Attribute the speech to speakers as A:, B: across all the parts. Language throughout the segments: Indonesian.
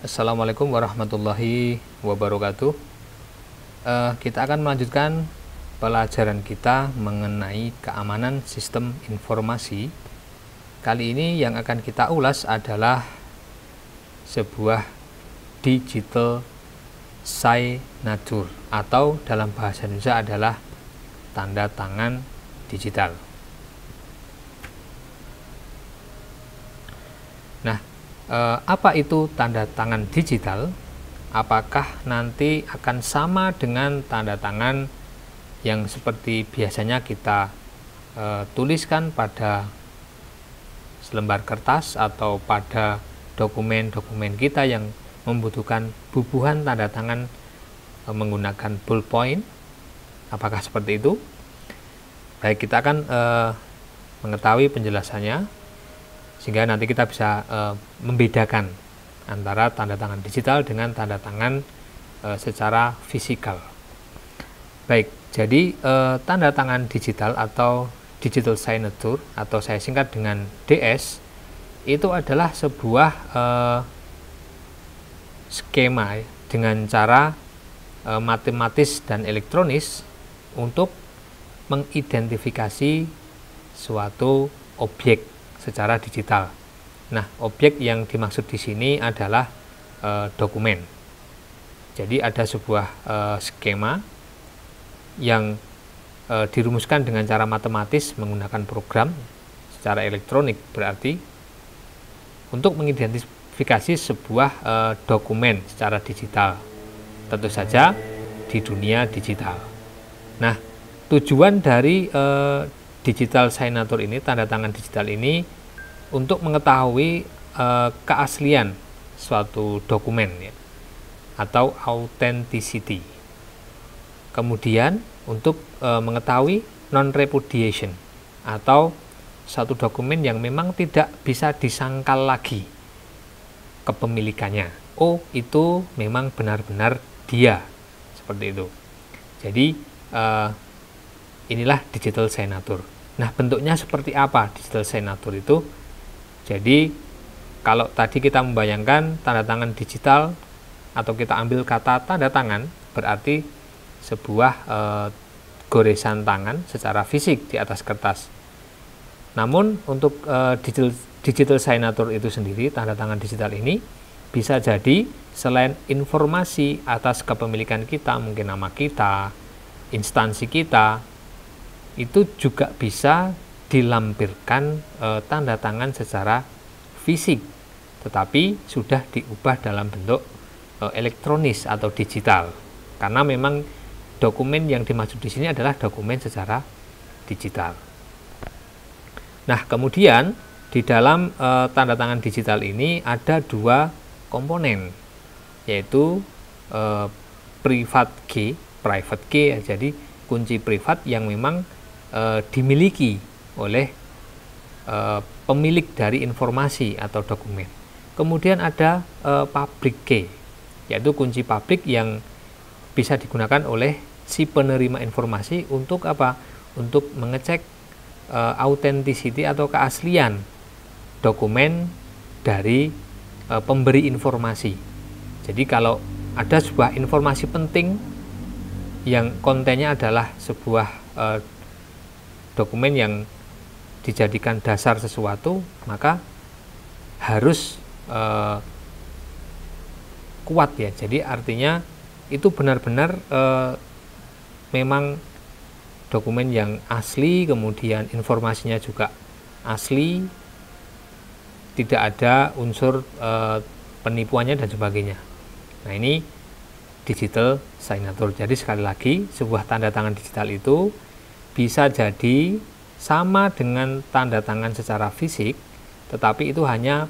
A: Assalamualaikum warahmatullahi wabarakatuh. Kita akan melanjutkan pelajaran kita mengenai keamanan sistem informasi. Kali ini yang akan kita ulas adalah sebuah digital signature atau dalam bahasa Indonesia adalah tanda tangan digital. Nah, apa itu tanda tangan digital? Apakah nanti akan sama dengan tanda tangan yang seperti biasanya kita tuliskan pada selembar kertas atau pada dokumen-dokumen kita yang membutuhkan bubuhan tanda tangan menggunakan ballpoint? Apakah seperti itu? Baik, kita akan mengetahui penjelasannya sehingga nanti kita bisa membedakan antara tanda tangan digital dengan tanda tangan secara fisikal. Baik, jadi tanda tangan digital atau digital signature atau saya singkat dengan DS itu adalah sebuah skema dengan cara matematis dan elektronis untuk mengidentifikasi suatu objek secara digital. Nah, objek yang dimaksud di sini adalah dokumen. Jadi ada sebuah skema yang dirumuskan dengan cara matematis menggunakan program secara elektronik, berarti untuk mengidentifikasi sebuah dokumen secara digital, tentu saja di dunia digital. Nah, tujuan dari digital signature ini, tanda tangan digital ini, untuk mengetahui keaslian suatu dokumen ya, atau authenticity. Kemudian untuk mengetahui non-repudiation atau satu dokumen yang memang tidak bisa disangkal lagi kepemilikannya. Oh, itu memang benar-benar dia, seperti itu. Jadi inilah digital signature. Nah, bentuknya seperti apa digital signature itu? Jadi kalau tadi kita membayangkan tanda tangan digital atau kita ambil kata tanda tangan, berarti sebuah goresan tangan secara fisik di atas kertas. Namun untuk digital signature itu sendiri, tanda tangan digital ini bisa jadi selain informasi atas kepemilikan kita, mungkin nama kita, instansi kita, itu juga bisa dilampirkan tanda tangan secara fisik, tetapi sudah diubah dalam bentuk elektronis atau digital, karena memang dokumen yang dimaksud di sini adalah dokumen secara digital. Nah, kemudian di dalam tanda tangan digital ini ada dua komponen, yaitu private key, jadi kunci privat yang memang dimiliki oleh pemilik dari informasi atau dokumen. Kemudian ada public key, yaitu kunci publik yang bisa digunakan oleh si penerima informasi untuk apa? Untuk mengecek authenticity atau keaslian dokumen dari pemberi informasi. Jadi kalau ada sebuah informasi penting yang kontennya adalah sebuah dokumen yang dijadikan dasar sesuatu, maka harus kuat ya. Jadi artinya itu benar-benar memang dokumen yang asli, kemudian informasinya juga asli, tidak ada unsur penipuannya dan sebagainya. Nah, ini digital signature. Jadi sekali lagi, sebuah tanda tangan digital itu bisa jadi sama dengan tanda tangan secara fisik, tetapi itu hanya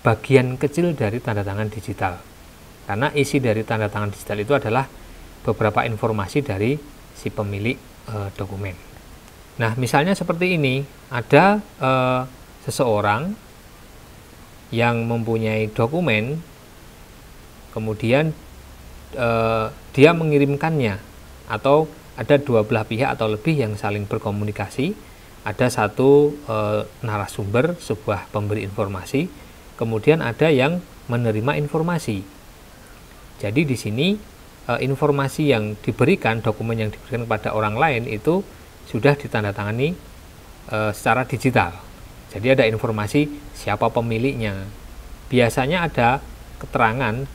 A: bagian kecil dari tanda tangan digital. Karena isi dari tanda tangan digital itu adalah beberapa informasi dari si pemilik dokumen. Nah, misalnya seperti ini, ada seseorang yang mempunyai dokumen, kemudian dia mengirimkannya, atau ada dua belah pihak atau lebih yang saling berkomunikasi. Ada satu narasumber, sebuah pemberi informasi, kemudian ada yang menerima informasi. Jadi di sini informasi yang diberikan, dokumen yang diberikan kepada orang lain itu sudah ditandatangani secara digital. Jadi ada informasi siapa pemiliknya. Biasanya ada keterangan,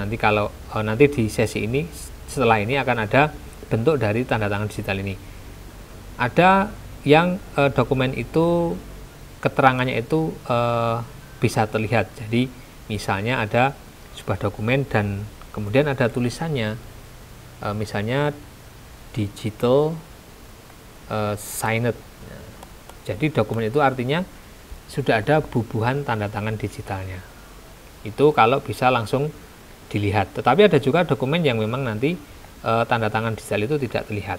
A: nanti kalau nanti di sesi ini setelah ini akan ada bentuk dari tanda tangan digital ini. Ada yang dokumen itu keterangannya itu bisa terlihat. Jadi misalnya ada sebuah dokumen dan kemudian ada tulisannya, misalnya digital signed. Jadi dokumen itu artinya sudah ada bubuhan tanda tangan digitalnya. Itu kalau bisa langsung dilihat. Tetapi ada juga dokumen yang memang nanti tanda tangan digital itu tidak terlihat.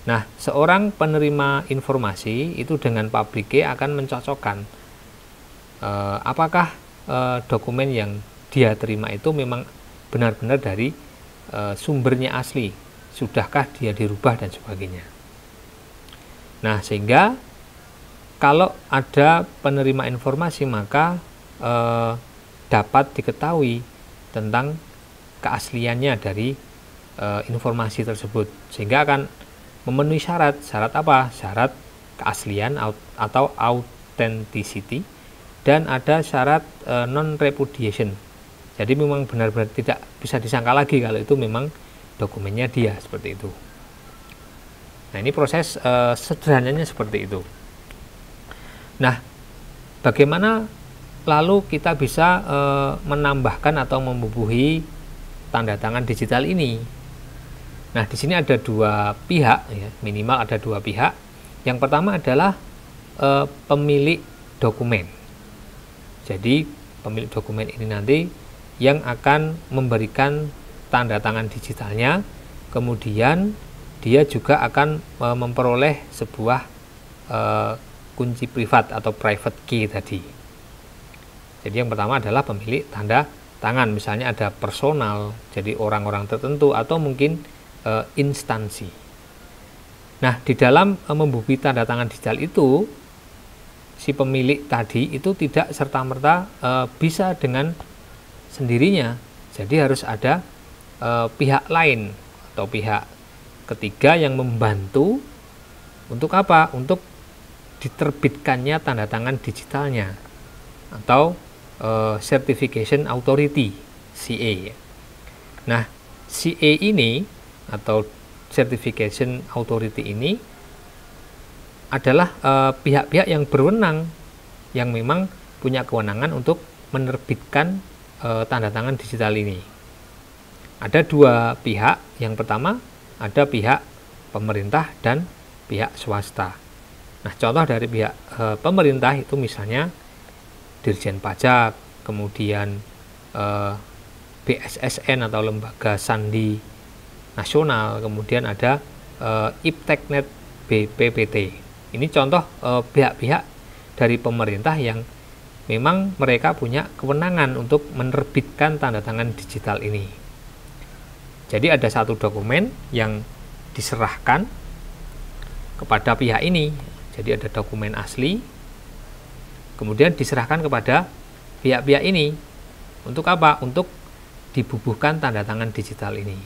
A: Nah, seorang penerima informasi itu dengan public key akan mencocokkan apakah dokumen yang dia terima itu memang benar-benar dari sumbernya asli, sudahkah dia dirubah dan sebagainya. Nah, sehingga kalau ada penerima informasi maka dapat diketahui tentang keasliannya dari informasi tersebut, sehingga akan memenuhi syarat apa? Syarat keaslian atau authenticity, dan ada syarat non-repudiation. Jadi memang benar-benar tidak bisa disangka lagi kalau itu memang dokumennya dia, seperti itu. Nah, ini proses sederhananya seperti itu. Nah, bagaimana lalu kita bisa menambahkan atau membubuhi tanda tangan digital ini? Nah, di sini ada dua pihak, ya, minimal ada dua pihak. Yang pertama adalah pemilik dokumen. Jadi pemilik dokumen ini nanti yang akan memberikan tanda tangan digitalnya, kemudian dia juga akan memperoleh sebuah kunci privat atau private key tadi. Jadi yang pertama adalah pemilik tanda tangan, misalnya ada personal, jadi orang-orang tertentu, atau mungkin instansi. Nah, di dalam membubuhi tanda tangan digital itu, si pemilik tadi itu tidak serta-merta bisa dengan sendirinya. Jadi harus ada pihak lain atau pihak ketiga yang membantu untuk apa? Untuk diterbitkannya tanda tangan digitalnya atau Certification Authority, CA. Nah, CA ini atau Certification Authority ini adalah pihak-pihak yang berwenang, yang memang punya kewenangan untuk menerbitkan tanda tangan digital ini. Ada dua pihak. Yang pertama ada pihak pemerintah dan pihak swasta. Nah, contoh dari pihak pemerintah itu misalnya Dirjen Pajak, kemudian BSSN atau Lembaga Sandi Nasional, kemudian ada Ipteknet BPPT. Ini contoh pihak-pihak dari pemerintah yang memang mereka punya kewenangan untuk menerbitkan tanda tangan digital ini. Jadi ada satu dokumen yang diserahkan kepada pihak ini. Jadi ada dokumen asli, kemudian diserahkan kepada pihak-pihak ini. Untuk apa? Untuk dibubuhkan tanda tangan digital ini.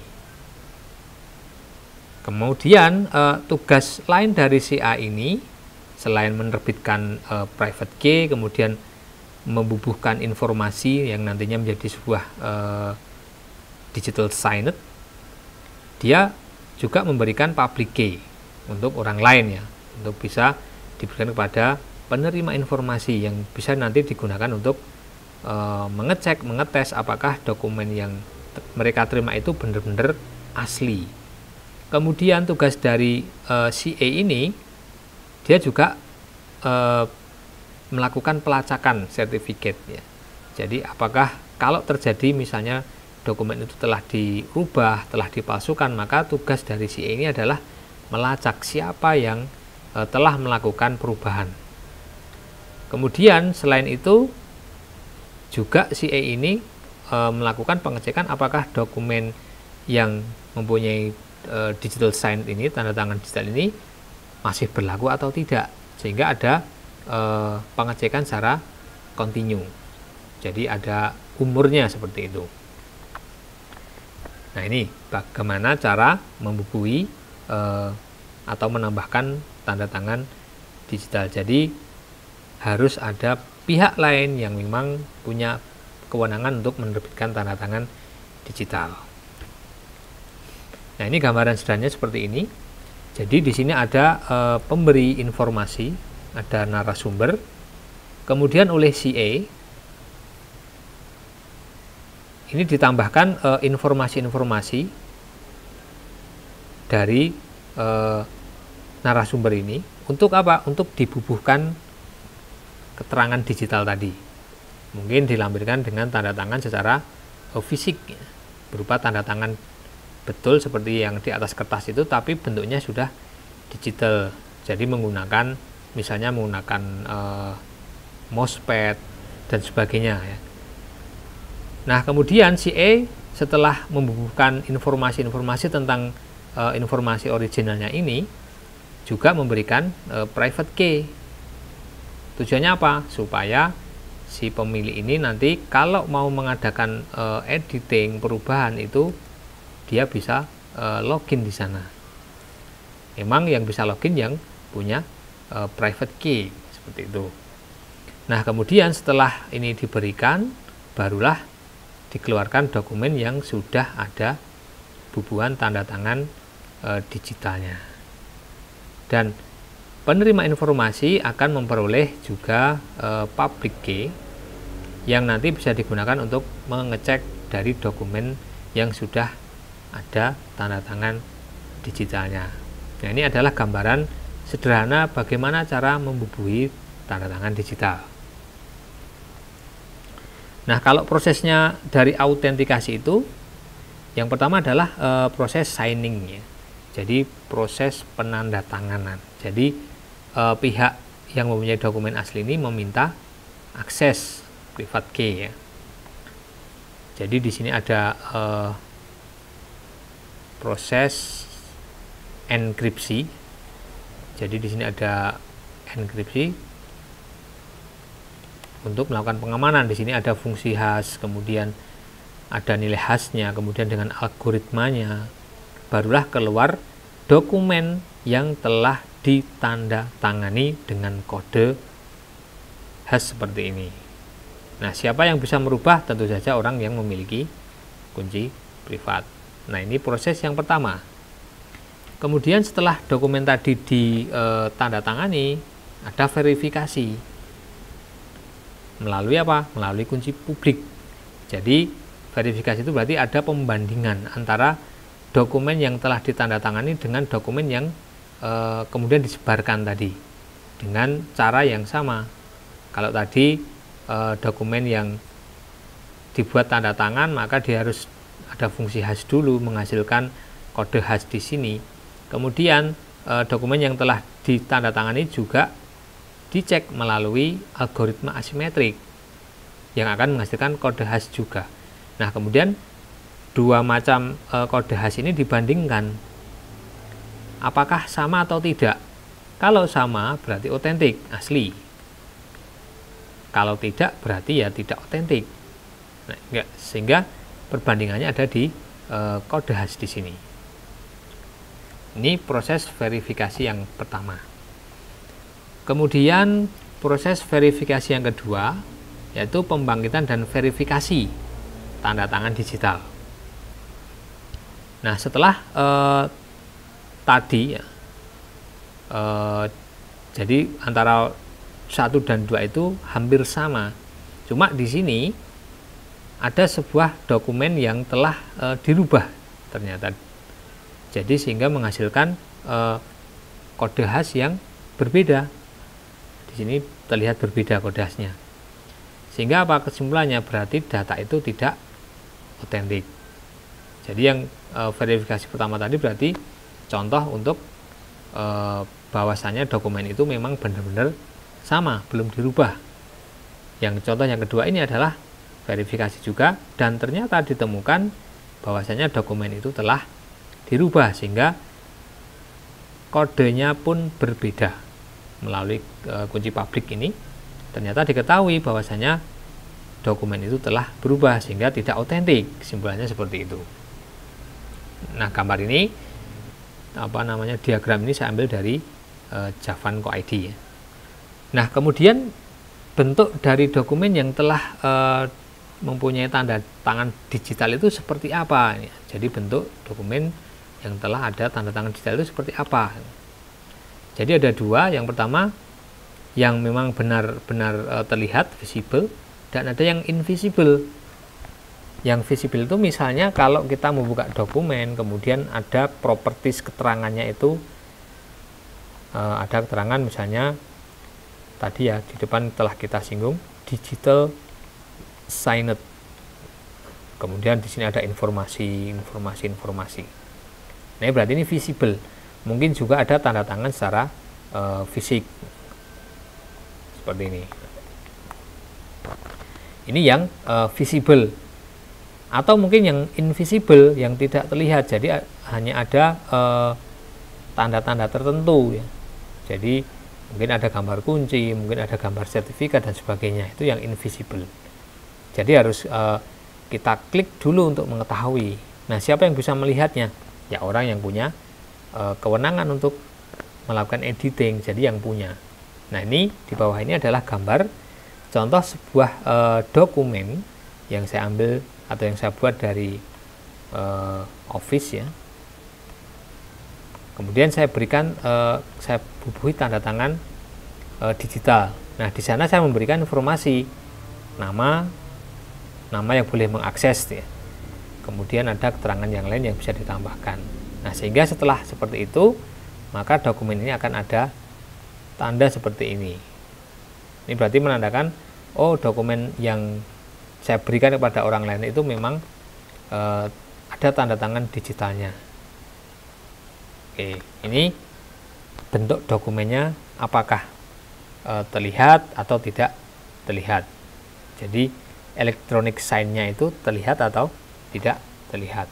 A: Kemudian tugas lain dari CA ini, selain menerbitkan private key, kemudian membubuhkan informasi yang nantinya menjadi sebuah digital signed, dia juga memberikan public key untuk orang lain, ya, untuk bisa diberikan kepada penerima informasi yang bisa nanti digunakan untuk mengecek, mengetes apakah dokumen yang mereka terima itu benar-benar asli. Kemudian tugas dari CA ini, dia juga melakukan pelacakan sertifikat, ya. Jadi apakah kalau terjadi misalnya dokumen itu telah dirubah, telah dipalsukan, maka tugas dari CA ini adalah melacak siapa yang telah melakukan perubahan. Kemudian selain itu juga CA ini melakukan pengecekan apakah dokumen yang mempunyai digital sign ini, tanda tangan digital ini masih berlaku atau tidak, sehingga ada pengecekan secara kontinu. Jadi ada umurnya seperti itu. Nah, ini bagaimana cara membubuhi atau menambahkan tanda tangan digital. Jadi harus ada pihak lain yang memang punya kewenangan untuk menerbitkan tanda tangan digital. Nah, ini gambaran sederhananya seperti ini. Jadi di sini ada pemberi informasi, ada narasumber, kemudian oleh CA ini ditambahkan informasi-informasi dari narasumber ini untuk apa? Untuk dibubuhkan keterangan digital tadi. Mungkin dilampirkan dengan tanda tangan secara fisik, berupa tanda tangan betul seperti yang di atas kertas itu, tapi bentuknya sudah digital. Jadi menggunakan, misalnya menggunakan mousepad dan sebagainya ya. Nah, kemudian si A setelah membubuhkan informasi-informasi tentang informasi originalnya ini juga memberikan private key. Tujuannya apa? Supaya si pemilik ini nanti kalau mau mengadakan editing, perubahan itu dia bisa login di sana. Memang yang bisa login yang punya private key seperti itu. Nah, kemudian setelah ini diberikan, barulah dikeluarkan dokumen yang sudah ada bubuhan tanda tangan digitalnya. Dan penerima informasi akan memperoleh juga public key yang nanti bisa digunakan untuk mengecek dari dokumen yang sudah ada tanda tangan digitalnya. Nah, ini adalah gambaran sederhana bagaimana cara membubuhi tanda tangan digital. Nah, kalau prosesnya dari autentikasi itu, yang pertama adalah proses signing ya. Jadi proses penandatanganan. Jadi pihak yang mempunyai dokumen asli ini meminta akses private key ya. Jadi di sini ada proses enkripsi. Jadi di sini ada enkripsi untuk melakukan pengamanan. Di sini ada fungsi hash, kemudian ada nilai hashnya, kemudian dengan algoritmanya, barulah keluar dokumen yang telah ditandatangani dengan kode hash seperti ini. Nah, siapa yang bisa merubah? Tentu saja orang yang memiliki kunci privat. Nah, ini proses yang pertama. Kemudian setelah dokumen tadi ditandatangani, ada verifikasi. Melalui apa? Melalui kunci publik. Jadi verifikasi itu berarti ada pembandingan antara dokumen yang telah ditandatangani dengan dokumen yang kemudian disebarkan tadi dengan cara yang sama. Kalau tadi dokumen yang dibuat tanda tangan, maka dia harus ada fungsi hash dulu menghasilkan kode hash di sini. Kemudian dokumen yang telah ditandatangani juga dicek melalui algoritma asimetrik yang akan menghasilkan kode hash juga. Nah, kemudian dua macam kode hash ini dibandingkan apakah sama atau tidak. Kalau sama berarti otentik, asli. Kalau tidak berarti ya tidak otentik. Nah, enggak, sehingga perbandingannya ada di kode hash di sini. Ini proses verifikasi yang pertama. Kemudian proses verifikasi yang kedua yaitu pembangkitan dan verifikasi tanda tangan digital. Nah, setelah tadi ya, jadi antara 1 dan 2 itu hampir sama. Cuma di sini ada sebuah dokumen yang telah dirubah ternyata. Jadi sehingga menghasilkan kode hash yang berbeda. Di sini terlihat berbeda kode hashnya. Sehingga apa kesimpulannya? Berarti data itu tidak otentik. Jadi yang verifikasi pertama tadi berarti contoh untuk bahwasannya dokumen itu memang benar-benar sama, belum dirubah. Yang contoh yang kedua ini adalah verifikasi juga dan ternyata ditemukan bahwasanya dokumen itu telah dirubah sehingga kodenya pun berbeda. Melalui kunci publik ini ternyata diketahui bahwasanya dokumen itu telah berubah sehingga tidak otentik. Kesimpulannya seperti itu. Nah, gambar ini diagram ini saya ambil dari Javan Co.id ya. Nah, kemudian bentuk dari dokumen yang telah mempunyai tanda tangan digital itu seperti apa? Jadi bentuk dokumen yang telah ada tanda tangan digital itu seperti apa? Jadi ada dua. Yang pertama yang memang benar-benar terlihat, visible, dan ada yang invisible. Yang visible itu misalnya kalau kita membuka dokumen, kemudian ada properties keterangannya itu, ada keterangan misalnya tadi ya di depan telah kita singgung digital signed. Kemudian di sini ada informasi. Nah, berarti ini visible. Mungkin juga ada tanda tangan secara fisik seperti ini. Ini yang visible. Atau mungkin yang invisible, yang tidak terlihat. Jadi hanya ada tanda-tanda tertentu ya. Jadi mungkin ada gambar kunci, mungkin ada gambar sertifikat dan sebagainya. Itu yang invisible. Jadi harus kita klik dulu untuk mengetahui. Nah, siapa yang bisa melihatnya? Ya orang yang punya kewenangan untuk melakukan editing, jadi yang punya. Nah, ini di bawah ini adalah gambar contoh sebuah dokumen yang saya ambil atau yang saya buat dari Office ya. Kemudian saya berikan, saya bubuhi tanda tangan digital. Nah, di sana saya memberikan informasi nama yang boleh mengakses ya. Kemudian ada keterangan yang lain yang bisa ditambahkan. Nah, sehingga setelah seperti itu, maka dokumen ini akan ada tanda seperti ini. Ini berarti menandakan, oh, dokumen yang saya berikan kepada orang lain itu memang ada tanda tangan digitalnya. Oke, ini bentuk dokumennya apakah terlihat atau tidak terlihat. Jadi electronic sign-nya itu terlihat atau tidak terlihat.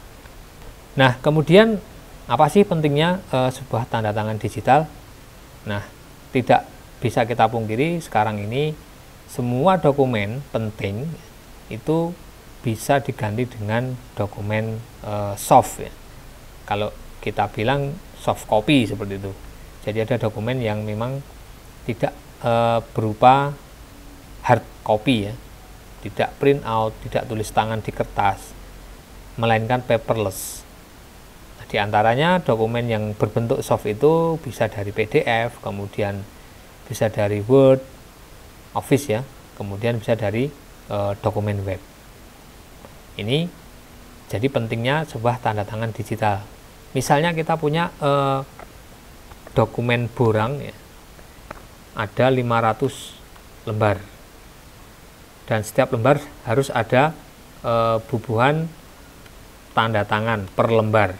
A: Nah, kemudian apa sih pentingnya sebuah tanda tangan digital? Nah, tidak bisa kita pungkiri sekarang ini semua dokumen penting itu bisa diganti dengan dokumen soft ya. Kalau kita bilang soft copy seperti itu. Jadi ada dokumen yang memang tidak berupa hard copy ya. Tidak print out, tidak tulis tangan di kertas, melainkan paperless. Nah, di antaranya dokumen yang berbentuk soft itu bisa dari PDF, kemudian bisa dari Word, Office ya, kemudian bisa dari dokumen web. Ini jadi pentingnya sebuah tanda tangan digital. Misalnya kita punya dokumen borang ya, ada 500 lembar. Dan setiap lembar harus ada bubuhan tanda tangan per lembar.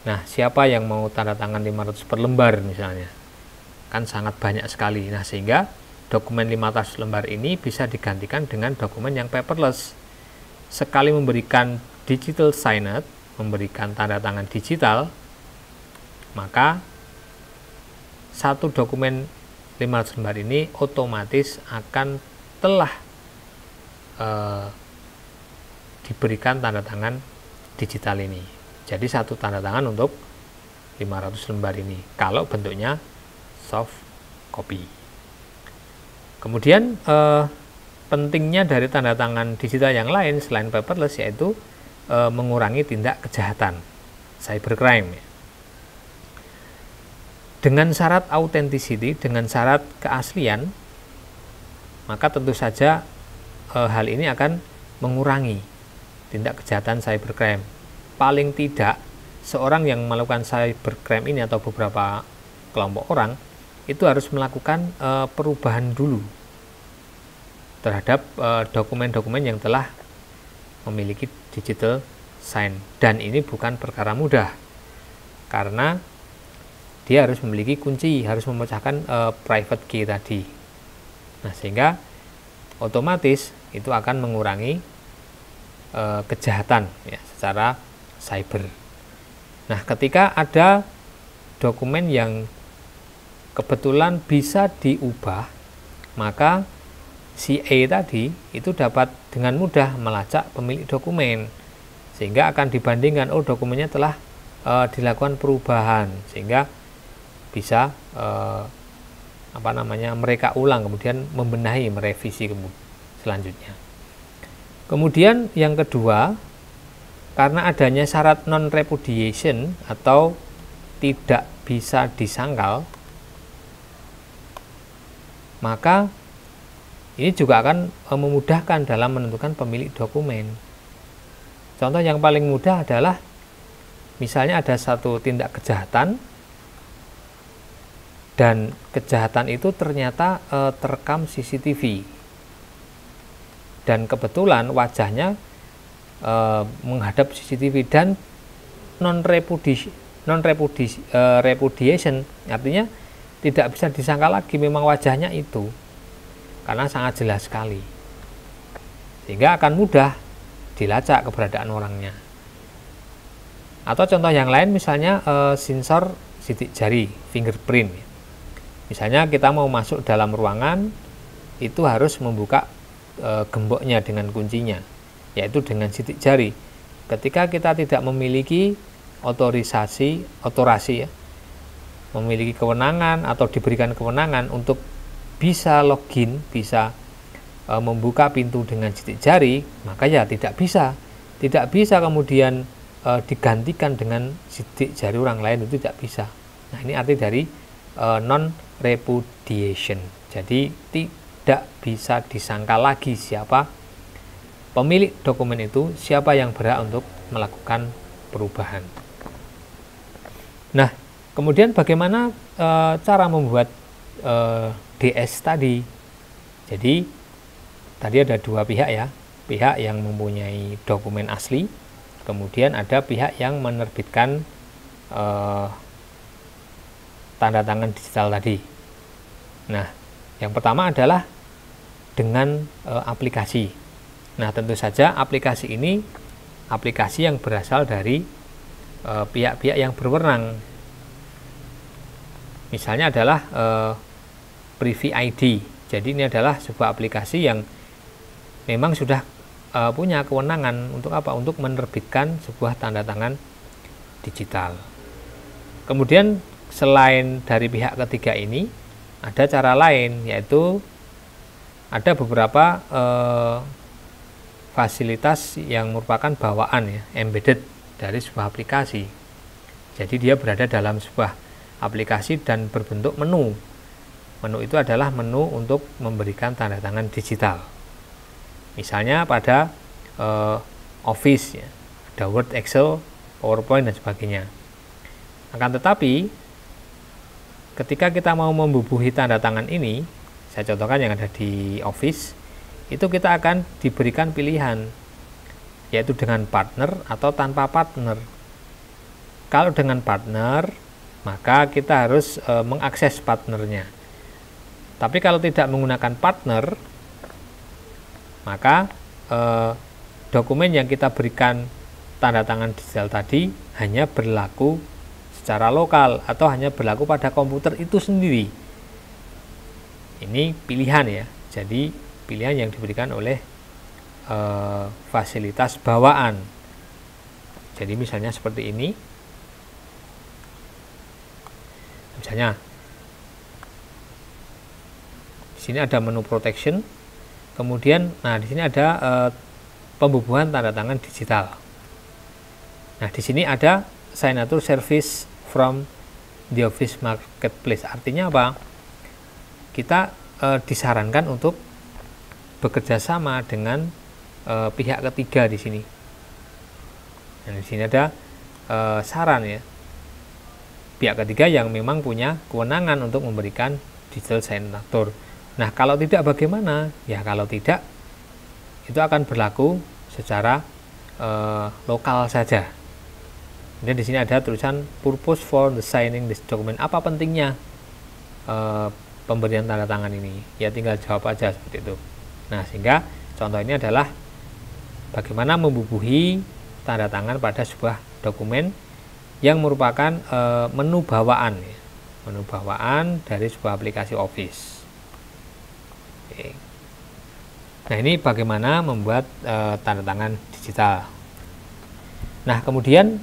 A: Nah, siapa yang mau tanda tangan 500 per lembar misalnya? Kan sangat banyak sekali. Nah, sehingga dokumen 500 lembar ini bisa digantikan dengan dokumen yang paperless. Sekali memberikan digital signed, memberikan tanda tangan digital, maka satu dokumen 500 lembar ini otomatis akan telah diberikan tanda tangan digital ini. Jadi satu tanda tangan untuk 500 lembar ini kalau bentuknya soft copy. Kemudian pentingnya dari tanda tangan digital yang lain selain paperless yaitu mengurangi tindak kejahatan cybercrime. Dengan syarat authenticity, dengan syarat keaslian, maka tentu saja hal ini akan mengurangi tindak kejahatan cybercrime. Paling tidak seorang yang melakukan cybercrime ini atau beberapa kelompok orang itu harus melakukan perubahan dulu terhadap dokumen-dokumen yang telah memiliki digital sign. Dan ini bukan perkara mudah karena dia harus memiliki kunci, harus memecahkan private key tadi. Nah, sehingga otomatis itu akan mengurangi kejahatan ya, secara cyber. Nah, ketika ada dokumen yang kebetulan bisa diubah, maka si E tadi itu dapat dengan mudah melacak pemilik dokumen, sehingga akan dibandingkan, oh dokumennya telah dilakukan perubahan, sehingga bisa mereka ulang, kemudian membenahi, merevisi selanjutnya. Kemudian yang kedua, karena adanya syarat non-repudiation atau tidak bisa disangkal, maka ini juga akan memudahkan dalam menentukan pemilik dokumen. Contoh yang paling mudah adalah misalnya ada satu tindak kejahatan dan kejahatan itu ternyata terekam CCTV dan kebetulan wajahnya menghadap CCTV dan repudiation, artinya tidak bisa disangka lagi, memang wajahnya itu karena sangat jelas sekali, sehingga akan mudah dilacak keberadaan orangnya. Atau contoh yang lain misalnya sensor sidik jari, fingerprint. Misalnya kita mau masuk dalam ruangan, itu harus membuka gemboknya dengan kuncinya, yaitu dengan sidik jari. Ketika kita tidak memiliki otorasi ya, memiliki kewenangan atau diberikan kewenangan untuk bisa login, bisa membuka pintu dengan sidik jari, maka ya tidak bisa kemudian digantikan dengan sidik jari orang lain, itu tidak bisa. Nah, ini arti dari non-repudiation. Jadi tidak bisa disangka lagi siapa pemilik dokumen itu, siapa yang berhak untuk melakukan perubahan. Nah, kemudian bagaimana cara membuat DS tadi? Jadi tadi ada dua pihak ya, pihak yang mempunyai dokumen asli, kemudian ada pihak yang menerbitkan tanda tangan digital tadi. Nah, yang pertama adalah dengan aplikasi. Nah, tentu saja aplikasi ini aplikasi yang berasal dari pihak-pihak yang berwenang. Misalnya adalah Privy ID. Jadi ini adalah sebuah aplikasi yang memang sudah punya kewenangan untuk apa? Untuk menerbitkan sebuah tanda tangan digital. Kemudian selain dari pihak ketiga ini, ada cara lain, yaitu ada beberapa fasilitas yang merupakan bawaan ya, embedded dari sebuah aplikasi. Jadi dia berada dalam sebuah aplikasi dan berbentuk menu. Menu itu adalah menu untuk memberikan tanda tangan digital. Misalnya pada Office ya, ada Word, Excel, PowerPoint dan sebagainya. Akan tetapi ketika kita mau membubuhi tanda tangan ini, saya contohkan yang ada di Office, itu kita akan diberikan pilihan, yaitu dengan partner atau tanpa partner. Kalau dengan partner, maka kita harus mengakses partnernya. Tapi kalau tidak menggunakan partner, maka dokumen yang kita berikan tanda tangan digital tadi hanya berlaku secara lokal atau hanya berlaku pada komputer itu sendiri. Ini pilihan ya, jadi pilihan yang diberikan oleh fasilitas bawaan. Jadi misalnya seperti ini, misalnya di sini ada menu protection, kemudian nah di sini ada pembubuhan tanda tangan digital. Nah di sini ada signature service from the Office Marketplace. Artinya apa? Kita disarankan untuk bekerja sama dengan pihak ketiga di sini. Dan di sini ada saran ya, pihak ketiga yang memang punya kewenangan untuk memberikan digital signature. Nah, kalau tidak bagaimana? Ya, kalau tidak itu akan berlaku secara lokal saja. Dan di sini ada tulisan purpose for the signing this document. Apa pentingnya pemberian tanda tangan ini? Ya tinggal jawab aja seperti itu. Nah, sehingga contoh ini adalah bagaimana membubuhi tanda tangan pada sebuah dokumen yang merupakan menu bawaan ya. Menu bawaan dari sebuah aplikasi Office. Oke. Nah, ini bagaimana membuat tanda tangan digital. Nah, kemudian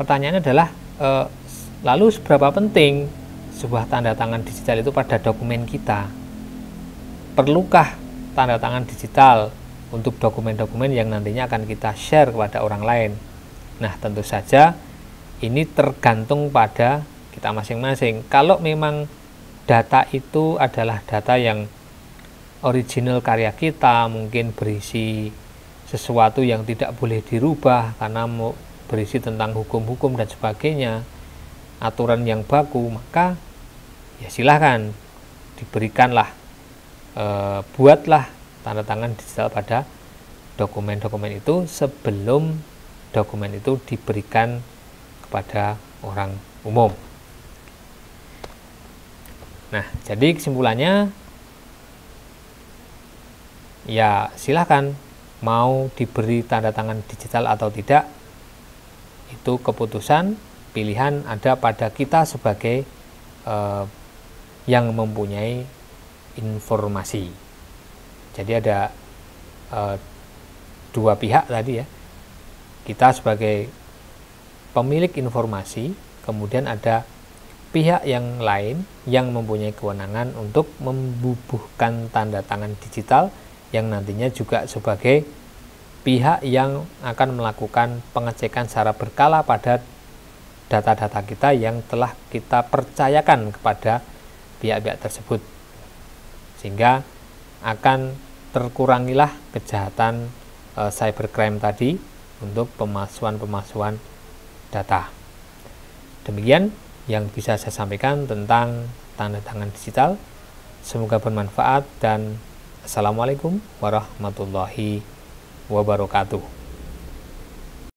A: pertanyaannya adalah lalu seberapa penting sebuah tanda tangan digital itu pada dokumen kita? Perlukah tanda tangan digital untuk dokumen-dokumen yang nantinya akan kita share kepada orang lain? Nah, tentu saja ini tergantung pada kita masing-masing. Kalau memang data itu adalah data yang original karya kita, mungkin berisi sesuatu yang tidak boleh dirubah karena mau berisi tentang hukum-hukum dan sebagainya, aturan yang baku, maka ya silahkan diberikanlah, buatlah tanda tangan digital pada dokumen-dokumen itu sebelum dokumen itu diberikan kepada orang umum. Nah, jadi kesimpulannya, ya silahkan mau diberi tanda tangan digital atau tidak, itu keputusan pilihan ada pada kita sebagai yang mempunyai informasi. Jadi ada dua pihak tadi ya, kita sebagai pemilik informasi, kemudian ada pihak yang lain yang mempunyai kewenangan untuk membubuhkan tanda tangan digital, yang nantinya juga sebagai pihak yang akan melakukan pengecekan secara berkala pada data-data kita yang telah kita percayakan kepada pihak-pihak tersebut, sehingga akan terkurangilah kejahatan cybercrime tadi untuk pemalsuan data. Demikian yang bisa saya sampaikan tentang tanda tangan digital. Semoga bermanfaat dan Assalamualaikum warahmatullahi wabarakatuh.